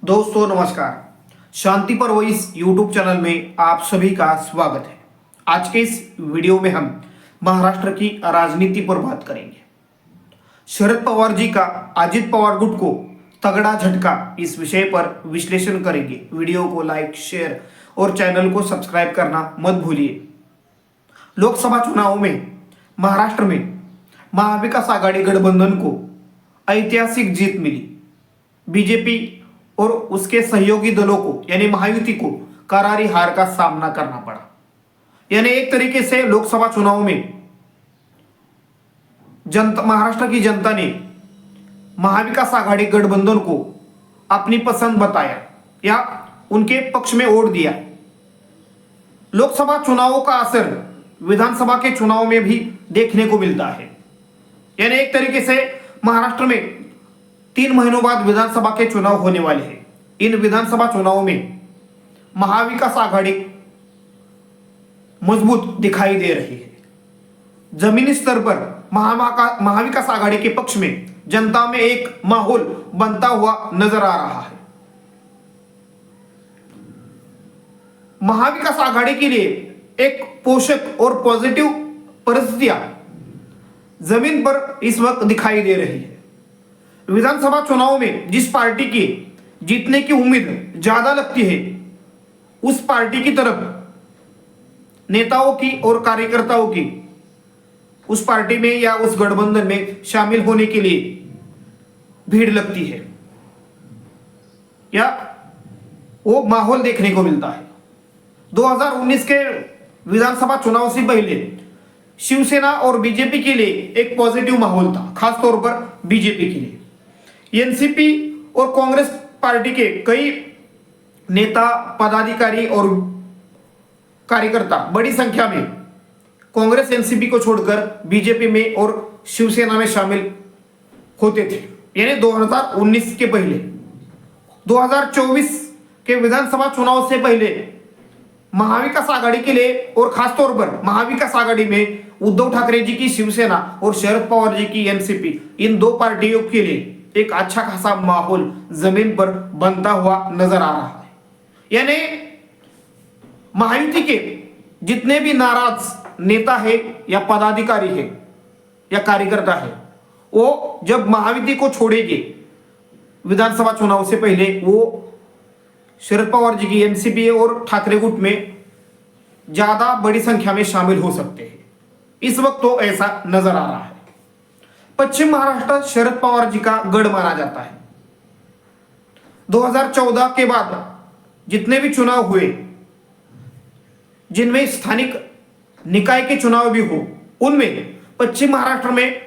दोस्तों नमस्कार। शांति पर वॉइस यूट्यूब चैनल में आप सभी का स्वागत है। आज के इस वीडियो में हम महाराष्ट्र की राजनीति पर बात करेंगे। शरद पवार जी का अजित पवार गुट को तगड़ा झटका, इस विषय पर विश्लेषण करेंगे। वीडियो को लाइक, शेयर और चैनल को सब्सक्राइब करना मत भूलिए। लोकसभा चुनाव में महाराष्ट्र में महाविकास आघाड़ी गठबंधन को ऐतिहासिक जीत मिली। बीजेपी और उसके सहयोगी दलों को यानी महायुति को करारी हार का सामना करना पड़ा। यानी एक तरीके से लोकसभा चुनाव में महाराष्ट्र की जनता ने महाविकास आघाड़ी गठबंधन को अपनी पसंद बताया या उनके पक्ष में वोट दिया। लोकसभा चुनावों का असर विधानसभा के चुनाव में भी देखने को मिलता है। यानी एक तरीके से महाराष्ट्र में 3 महीनों बाद विधानसभा के चुनाव होने वाले हैं। इन विधानसभा चुनाव में महाविकास आघाड़ी मजबूत दिखाई दे रही है। जमीनी स्तर पर महाविकास आघाड़ी के पक्ष में जनता में एक माहौल बनता हुआ नजर आ रहा है। महाविकास आघाड़ी के लिए एक पोषक और पॉजिटिव परिस्थितियां जमीन पर इस वक्त दिखाई दे रही है। विधानसभा चुनाव में जिस पार्टी की जीतने की उम्मीद ज्यादा लगती है, उस पार्टी की तरफ नेताओं की और कार्यकर्ताओं की उस पार्टी में या उस गठबंधन में शामिल होने के लिए भीड़ लगती है या वो माहौल देखने को मिलता है। 2019 के विधानसभा चुनाव से पहले शिवसेना और बीजेपी के लिए एक पॉजिटिव माहौल था, खासतौर पर बीजेपी के लिए। एनसीपी और कांग्रेस पार्टी के कई नेता, पदाधिकारी और कार्यकर्ता बड़ी संख्या में कांग्रेस एनसीपी को छोड़कर बीजेपी में और शिवसेना में शामिल होते थे। यानी 2019 के पहले 2024 के विधानसभा चुनाव से पहले महाविकास आघाड़ी के लिए और खासतौर पर महाविकास आघाड़ी में उद्धव ठाकरे जी की शिवसेना और शरद पवार जी की एनसीपी, इन दो पार्टियों के लिए एक अच्छा खासा माहौल जमीन पर बनता हुआ नजर आ रहा है। यानी महायुति के जितने भी नाराज नेता है या पदाधिकारी है या कार्यकर्ता है, वो जब महायुति को छोड़ेंगे विधानसभा चुनाव से पहले, वो शरद पवार जी की एनसीपी और ठाकरे गुट में ज्यादा बड़ी संख्या में शामिल हो सकते हैं। इस वक्त तो ऐसा नजर आ रहा है। पश्चिम महाराष्ट्र शरद पवार जी का गढ़ माना जाता है। 2014 के बाद जितने भी चुनाव हुए, जिनमें स्थानिक निकाय के चुनाव भी हो, उनमें पश्चिम महाराष्ट्र में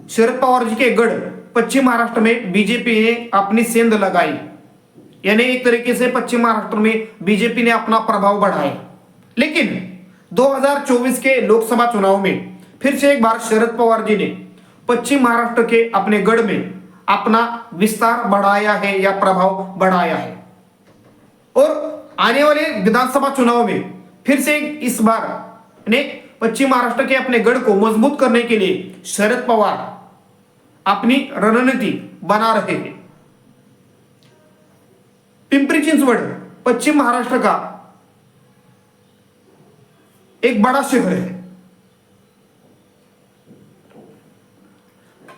शरद पवार जी के गढ़ पश्चिम महाराष्ट्र में बीजेपी ने अपनी सेंध लगाई। यानी एक तरीके से पश्चिम महाराष्ट्र में बीजेपी ने अपना प्रभाव बढ़ाया। लेकिन 2024 के लोकसभा चुनाव में फिर से एक बार शरद पवार जी ने पश्चिम महाराष्ट्र के अपने गढ़ में अपना विस्तार बढ़ाया है या प्रभाव बढ़ाया है। और आने वाले विधानसभा चुनाव में फिर से इस बार ने पश्चिम महाराष्ट्र के अपने गढ़ को मजबूत करने के लिए शरद पवार अपनी रणनीति बना रहे हैं। पिंपरी चिंचवड पश्चिम महाराष्ट्र का एक बड़ा शहर है।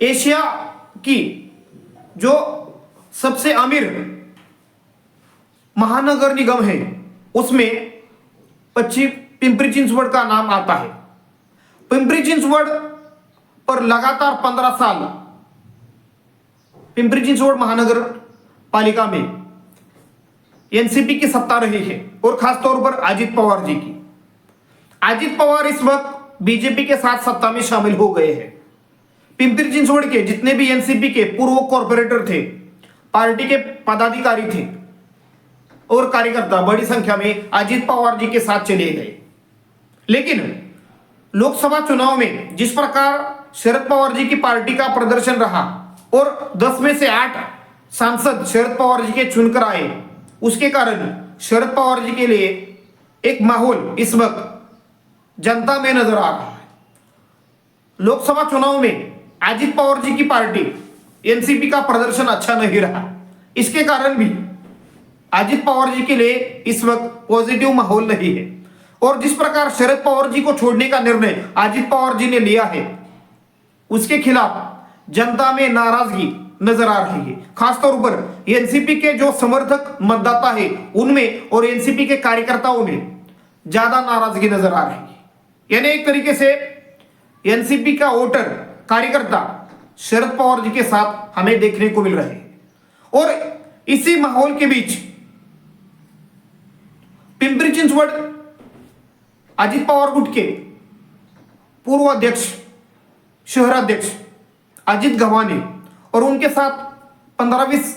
एशिया की जो सबसे अमीर महानगर निगम है, उसमें पश्चिम पिंपरी चिंचवड का नाम आता है। पिंपरी चिंचवड पर लगातार 15 साल पिंपरी चिंचवड महानगर पालिका में एनसीपी की सत्ता रही है और खासतौर पर अजित पवार जी की। अजित पवार इस वक्त बीजेपी के साथ सत्ता में शामिल हो गए हैं। पिंपरी चिंचवड के जितने भी एनसीपी के पूर्व कॉर्पोरेटर थे, पार्टी के पदाधिकारी थे और कार्यकर्ता बड़ी संख्या में अजित पवार जी के साथ चले गए। लेकिन लोकसभा चुनाव में जिस प्रकार शरद पवार जी की पार्टी का प्रदर्शन रहा और 10 में से 8 सांसद शरद पवार जी के चुनकर आए, उसके कारण शरद पवार जी के लिए एक माहौल इस वक्त जनता में नजर आ रहा है। लोकसभा चुनाव में अजित पवार जी की पार्टी एनसीपी का प्रदर्शन अच्छा नहीं रहा। इसके कारण भी अजित पवार जी के लिए इस वक्त पॉजिटिव माहौल नहीं है। और जिस प्रकार शरद पवार जी को छोड़ने का निर्णय अजित पवार जी ने लिया है, उसके खिलाफ जनता में नाराजगी नजर आ रही है। खासतौर पर एनसीपी के जो समर्थक मतदाता है उनमें और एनसीपी के कार्यकर्ताओं में ज्यादा नाराजगी नजर आ रही है। यानी एक तरीके से एनसीपी का वोटर कार्यकर्ता शरद पवार जी के साथ हमें देखने को मिल रहे हैं। और इसी माहौल के बीच पिंपरी चिंचवड अजित पवार गुट के पूर्व अध्यक्ष शहराध्यक्ष अजित गव्हाणे और उनके साथ 15-20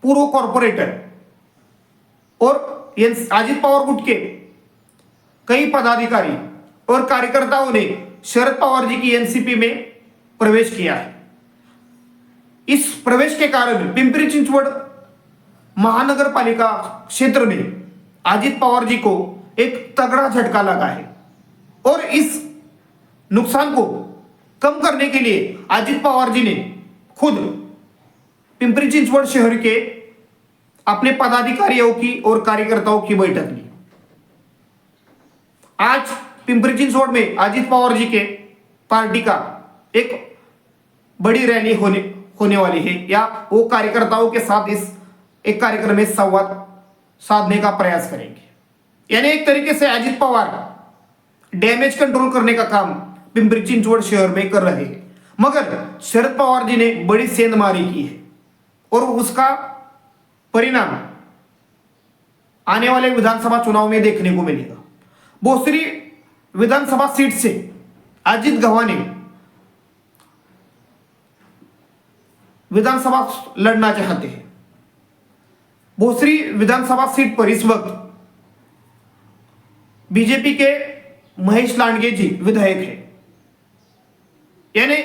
पूर्व कॉर्पोरेटर और अजित पवार गुट के कई पदाधिकारी और कार्यकर्ताओं ने शरद पवार जी की एनसीपी में प्रवेश किया है। इस प्रवेश के कारण पिंपरी चिंचवड महानगर पालिका क्षेत्र में अजित पवार जी को एक तगड़ा झटका लगा है। और इस नुकसान को कम करने के लिए अजित पवार जी ने खुद पिंपरी चिंचवड शहर के अपने पदाधिकारियों की और कार्यकर्ताओं की बैठक ली। आज पिंपरी चिंचवड में अजित पवार जी के पार्टी का एक बड़ी रैली होने वाली है, या वो कार्यकर्ताओं के साथ इस एक कार्यक्रम में संवाद साधने का प्रयास करेंगे। यानी एक तरीके से अजित पवार डैमेज कंट्रोल करने का काम पिंपरी चिंचवड शहर में कर रहे हैं, मगर शरद पवार जी ने बड़ी सेंधमारी की है और उसका परिणाम आने वाले विधानसभा चुनाव में देखने को मिलेगा। बोसरी विधानसभा सीट से अजित गव्हाणे विधानसभा लड़ना चाहते हैं। बोसरी विधानसभा सीट पर इस वक्त बीजेपी के महेश लांडगे जी विधायक हैं। यानी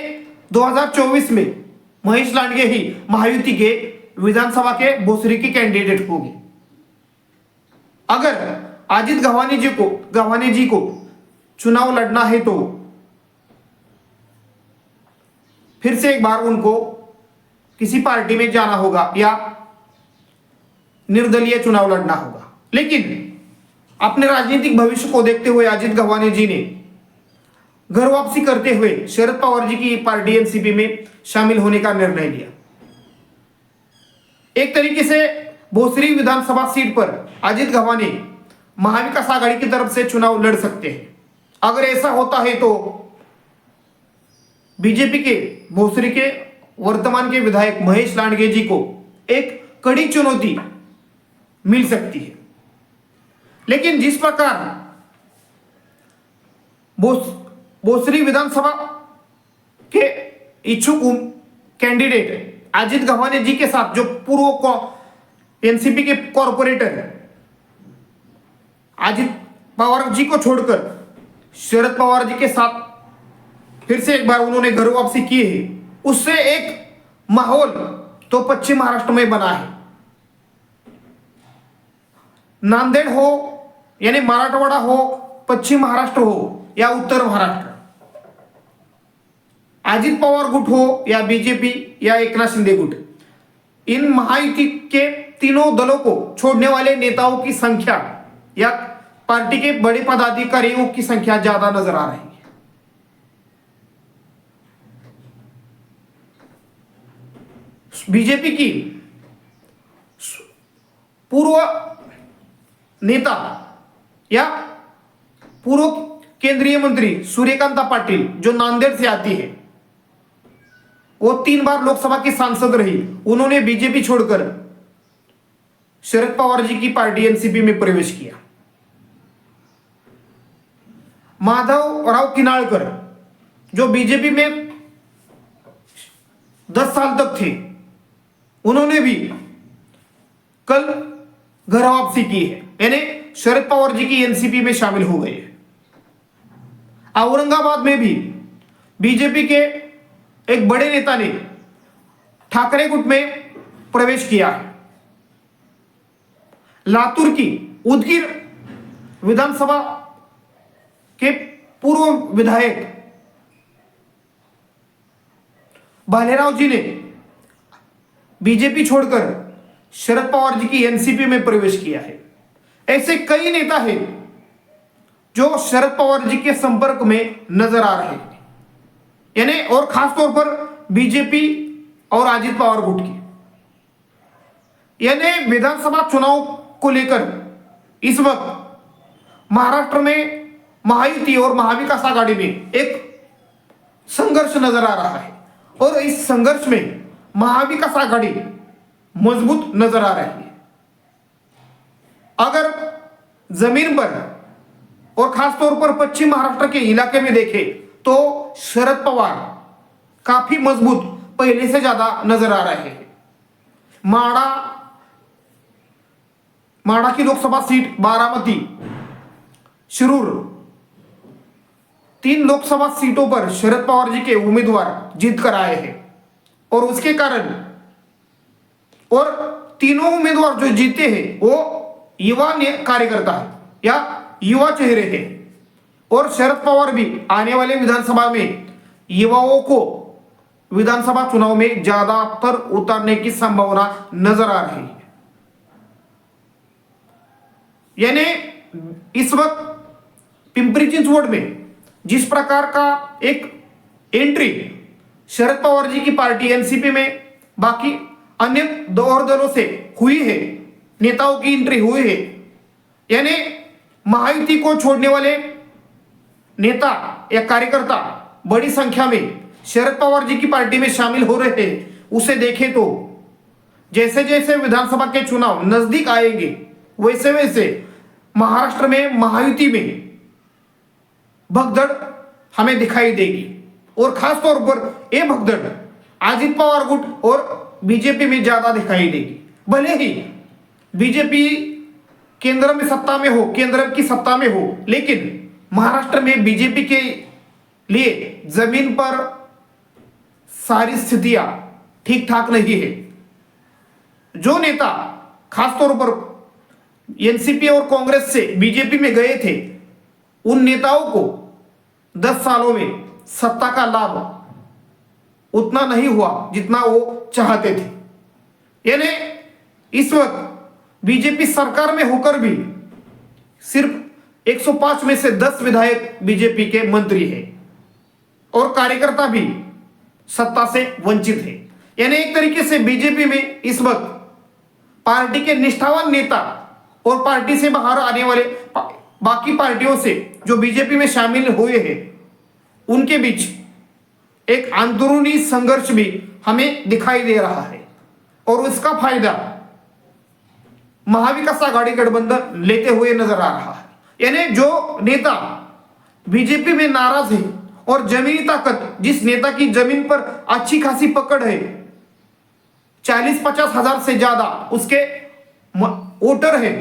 2024 में महेश लांडगे ही महायुति के विधानसभा के बोसरी के कैंडिडेट होंगे। अगर अजित गव्हाणे जी को चुनाव लड़ना है तो फिर से एक बार उनको किसी पार्टी में जाना होगा या निर्दलीय चुनाव लड़ना होगा। लेकिन अपने राजनीतिक भविष्य को देखते हुए अजित गव्हाणे जी ने घर वापसी करते हुए शरद पवार जी की पार्टी एनसीपी में शामिल होने का निर्णय लिया। एक तरीके से बोसरी विधानसभा सीट पर अजित गव्हाणे महाविकास आघाड़ी की तरफ से चुनाव लड़ सकते हैं। अगर ऐसा होता है तो बीजेपी के बोसरी के वर्तमान के विधायक महेश लांडगे जी को एक कड़ी चुनौती मिल सकती है। लेकिन जिस प्रकार बोसरी विधानसभा के इच्छुक कैंडिडेट अजित गव्हाणे जी के साथ जो पूर्व एनसीपी के कॉर्पोरेटर अजित पवार जी को छोड़कर शरद पवार जी के साथ फिर से एक बार उन्होंने घर वापसी की है, उससे एक माहौल तो पश्चिम महाराष्ट्र में बना है। नांदेड़ हो यानी मराठवाड़ा हो, पश्चिम महाराष्ट्र हो या उत्तर महाराष्ट्र, अजित पवार गुट हो या बीजेपी या एकनाथ शिंदे गुट, इन महायुति के तीनों दलों को छोड़ने वाले नेताओं की संख्या या पार्टी के बड़े पदाधिकारियों की संख्या ज्यादा नजर आ रही है। बीजेपी की पूर्व नेता या पूर्व केंद्रीय मंत्री सूर्यकांता पाटिल जो नांदेड़ से आती है, वो 3 बार लोकसभा की सांसद रही। उन्होंने बीजेपी छोड़कर शरद पवार जी की पार्टी एनसीपी में प्रवेश किया। माधवराव किनाळकर जो बीजेपी में 10 साल तक थे, उन्होंने भी कल घर वापसी की है, यानी शरद पवार जी की एनसीपी में शामिल हो गए। औरंगाबाद में भी बीजेपी के एक बड़े नेता ने ठाकरे गुट में प्रवेश किया है। लातूर की उदगीर विधानसभा के पूर्व विधायक भालेराव जी ने बीजेपी छोड़कर शरद पवार जी की एनसीपी में प्रवेश किया है। ऐसे कई नेता हैं जो शरद पवार जी के संपर्क में नजर आ रहे हैं, यानी और खासतौर पर बीजेपी और अजित पवार गुट की, यानी विधानसभा चुनाव को लेकर इस वक्त महाराष्ट्र में महायुति और महाविकास आघाड़ी में एक संघर्ष नजर आ रहा है और इस संघर्ष में महाविकास आघाड़ी मजबूत नजर आ रही है। अगर जमीन पर और खासतौर पर पश्चिम महाराष्ट्र के इलाके में देखें तो शरद पवार काफी मजबूत पहले से ज्यादा नजर आ रहे हैं। माड़ा की लोकसभा सीट, बारामती, शिरूर, 3 लोकसभा सीटों पर शरद पवार जी के उम्मीदवार जीत कर आए हैं और उसके कारण और तीनों उम्मीदवार जो जीते हैं वो युवा कार्यकर्ता है या युवा चेहरे हैं और शरद पवार भी आने वाले विधानसभा में युवाओं को विधानसभा चुनाव में ज्यादातर उतारने की संभावना नजर आ रही है। यानी इस वक्त पिंपरी चिंचवड में जिस प्रकार का एक एंट्री शरद पवार जी की पार्टी एनसीपी में बाकी अन्य और दलों से हुई है, नेताओं की एंट्री हुई है, यानी महायुति को छोड़ने वाले नेता या कार्यकर्ता बड़ी संख्या में शरद पवार जी की पार्टी में शामिल हो रहे हैं। उसे देखें तो जैसे जैसे विधानसभा के चुनाव नजदीक आएंगे वैसे वैसे महाराष्ट्र में महायुति में भगदड़ हमें दिखाई देगी और खासतौर पर यह भगदड़ अजित पवार गुट और बीजेपी में ज्यादा दिखाई देगी। भले ही बीजेपी केंद्र में सत्ता में हो, केंद्र की सत्ता में हो, लेकिन महाराष्ट्र में बीजेपी के लिए जमीन पर सारी स्थितियां ठीक ठाक नहीं है। जो नेता खासतौर पर एनसीपी और कांग्रेस से बीजेपी में गए थे उन नेताओं को 10 सालों में सत्ता का लाभ उतना नहीं हुआ जितना वो चाहते थे। यानी इस वक्त बीजेपी सरकार में होकर भी सिर्फ 105 में से 10 विधायक बीजेपी के मंत्री हैं और कार्यकर्ता भी सत्ता से वंचित है। यानी एक तरीके से बीजेपी में इस वक्त पार्टी के निष्ठावान नेता और पार्टी से बाहर आने वाले बाकी पार्टियों से जो बीजेपी में शामिल हुए हैं उनके बीच एक अंदरूनी संघर्ष भी हमें दिखाई दे रहा है और उसका फायदा महाविकास आघाड़ी गठबंधन लेते हुए नजर आ रहा है। यानी जो नेता बीजेपी में नाराज है और जमीनी ताकत, जिस नेता की जमीन पर अच्छी खासी पकड़ है, 40-50 हजार से ज्यादा उसके वोटर है,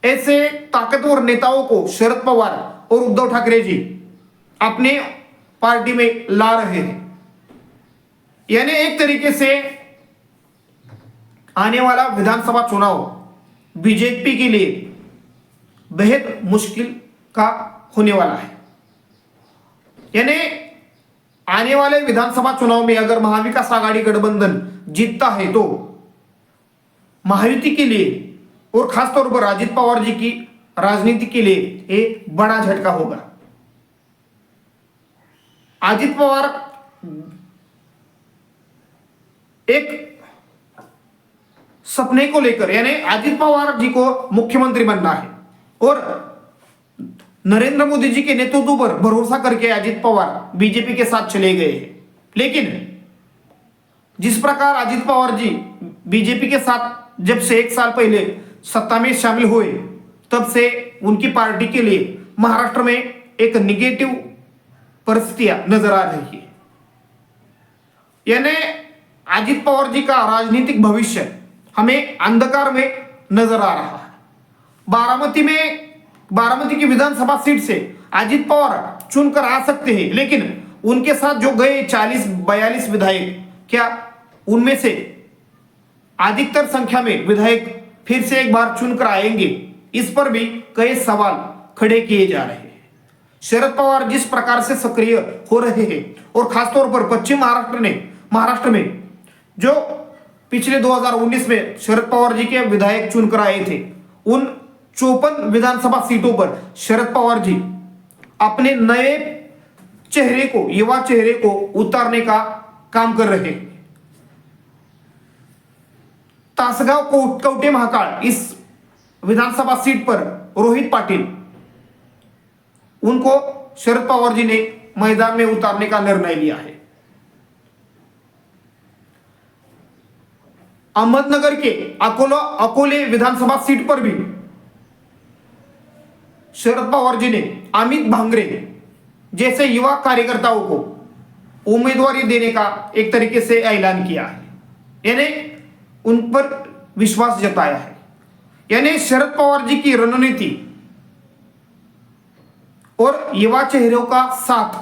ऐसे ताकतवर नेताओं को शरद पवार और उद्धव ठाकरे जी अपने पार्टी में ला रहे हैं। यानी एक तरीके से आने वाला विधानसभा चुनाव बीजेपी के लिए बेहद मुश्किल का होने वाला है। यानी आने वाले विधानसभा चुनाव में अगर महाविकास आघाड़ी गठबंधन जीतता है तो महायुति के लिए और खासतौर पर अजित पवार जी की राजनीति के लिए एक बड़ा झटका होगा। अजित पवार एक सपने को लेकर, यानी अजित पवार जी को मुख्यमंत्री बनना है और नरेंद्र मोदी जी के नेतृत्व पर भरोसा करके अजित पवार बीजेपी के साथ चले गए हैं। लेकिन जिस प्रकार अजित पवार जी बीजेपी के साथ जब से 1 साल पहले सत्ता में शामिल हुए तब से उनकी पार्टी के लिए महाराष्ट्र में एक निगेटिव परिस्थितियां नजर आ रही है। यानी अजित पवार जी का राजनीतिक भविष्य हमें अंधकार में नजर आ रहा है। बारामती की विधानसभा सीट से अजित पवार चुनकर आ सकते हैं, लेकिन उनके साथ जो गए 40-42 विधायक, क्या उनमें से अधिकतर संख्या में विधायक फिर से एक बार चुनकर आएंगे? इस पर भी कई सवाल खड़े किए जा रहे हैं। शरद पवार जिस प्रकार से सक्रिय हो रहे हैं और खासतौर पर पश्चिम महाराष्ट्र में जो पिछले 2019 में शरद पवार जी के विधायक चुनकर आए थे, उन 54 विधानसभा सीटों पर शरद पवार जी अपने नए चेहरे को, युवा चेहरे को उतारने का काम कर रहे हैं। तासगांव कवठे महाकाळ इस विधानसभा सीट पर रोहित पाटिल, उनको शरद पवार जी ने मैदान में उतारने का निर्णय लिया है। अहमदनगर के अकोले विधानसभा सीट पर भी शरद पवार जी ने अमित भांगरे जैसे युवा कार्यकर्ताओं को उम्मीदवारी देने का एक तरीके से ऐलान किया है, यानी उन पर विश्वास जताया है। यानी शरद पवार जी की रणनीति और युवा चेहरों का साथ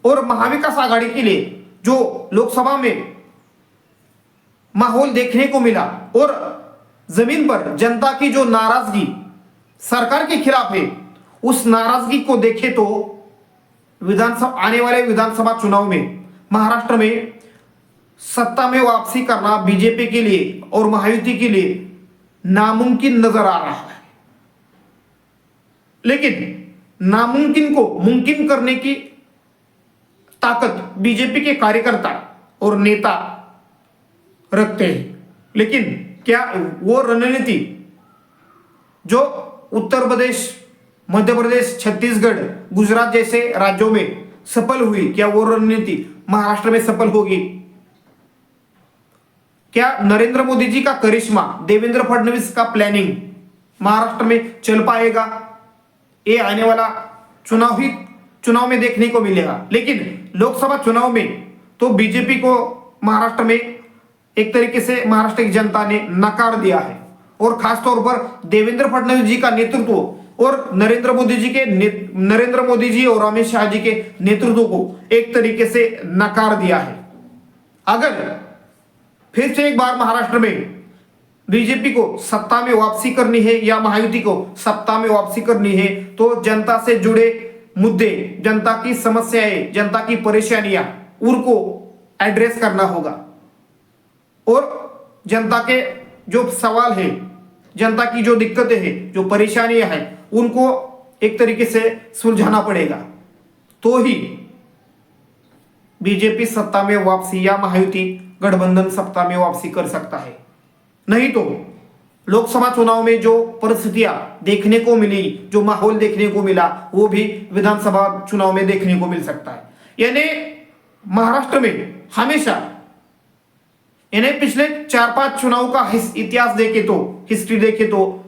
और महाविकास आघाड़ी के लिए जो लोकसभा में माहौल देखने को मिला और जमीन पर जनता की जो नाराजगी सरकार के खिलाफ है, उस नाराजगी को देखे तो विधानसभा आने वाले विधानसभा चुनाव में महाराष्ट्र में सत्ता में वापसी करना बीजेपी के लिए और महायुति के लिए नामुमकिन नजर आ रहा है। लेकिन नामुमकिन को मुमकिन करने की ताकत बीजेपी के कार्यकर्ता और नेता रखते हैं, लेकिन क्या वो रणनीति जो उत्तर प्रदेश, मध्य प्रदेश, छत्तीसगढ़, गुजरात जैसे राज्यों में सफल हुई, क्या वो रणनीति महाराष्ट्र में सफल होगी? क्या नरेंद्र मोदी जी का करिश्मा, देवेंद्र फडणवीस का प्लानिंग महाराष्ट्र में चल पाएगा? ये आने वाला चुनाव में देखने को मिलेगा। लेकिन लोकसभा चुनाव में तो बीजेपी को महाराष्ट्र में एक तरीके से महाराष्ट्र की जनता ने नकार दिया है, और खासतौर पर देवेंद्र फडणवीस जी का नेतृत्व और नरेंद्र मोदी जी और अमित शाह जी के नेतृत्व को एक तरीके से नकार दिया है। अगर फिर से एक बार महाराष्ट्र में बीजेपी को सत्ता में वापसी करनी है या महायुति को सत्ता में वापसी करनी है, तो जनता से जुड़े मुद्दे, जनता की समस्याएं, जनता की परेशानियां, उनको एड्रेस करना होगा और जनता के जो सवाल है, जनता की जो दिक्कतें हैं, जो परेशानियां हैं, उनको एक तरीके से सुलझाना पड़ेगा, तो ही बीजेपी सत्ता में वापसी या महायुति गठबंधन सत्ता में वापसी कर सकता है। नहीं तो लोकसभा चुनाव में जो परिस्थितियां देखने को मिली, जो माहौल देखने को मिला, वो भी विधानसभा चुनाव में देखने को मिल सकता है। यानी महाराष्ट्र में हमेशा, यानी पिछले 4-5 चुनाव का इतिहास देखे तो, हिस्ट्री देखे तो,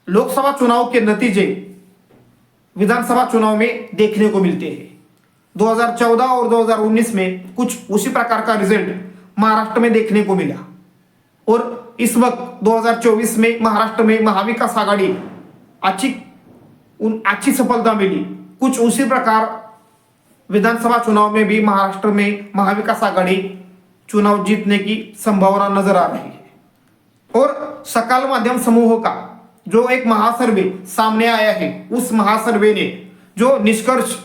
लोकसभा चुनाव के नतीजे विधानसभा चुनाव में देखने को मिलते हैं। 2014 और 2019 में कुछ उसी प्रकार का रिजल्ट महाराष्ट्र में देखने को मिला, और इस वक्त 2024 में महाराष्ट्र में महाविकास आघाड़ी अच्छी सफलता मिली। कुछ उसी प्रकार विधानसभा चुनाव में भी महाराष्ट्र में महाविकास आघाड़ी चुनाव जीतने की संभावना नजर आ रही है। और सकाल माध्यम समूह का जो एक महासर्वे सामने आया है, उस महासर्वे ने जो निष्कर्ष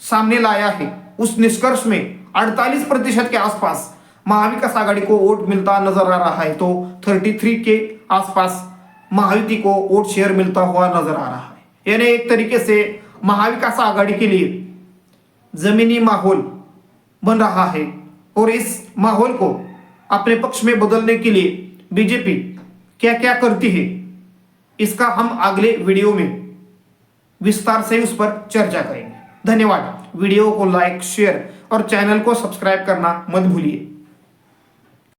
सामने लाया है, उस निष्कर्ष में 48% के आसपास महाविकास आघाड़ी को वोट मिलता नजर आ रहा है, तो 33 के आसपास महायुति को वोट शेयर मिलता हुआ नजर आ रहा है। यानी एक तरीके से महाविकास आघाड़ी के लिए जमीनी माहौल बन रहा है, और इस माहौल को अपने पक्ष में बदलने के लिए बीजेपी क्या क्या करती है, इसका हम अगले वीडियो में विस्तार से उस पर चर्चा करेंगे। धन्यवाद। वीडियो को लाइक, शेयर और चैनल को सब्सक्राइब करना मत भूलिए।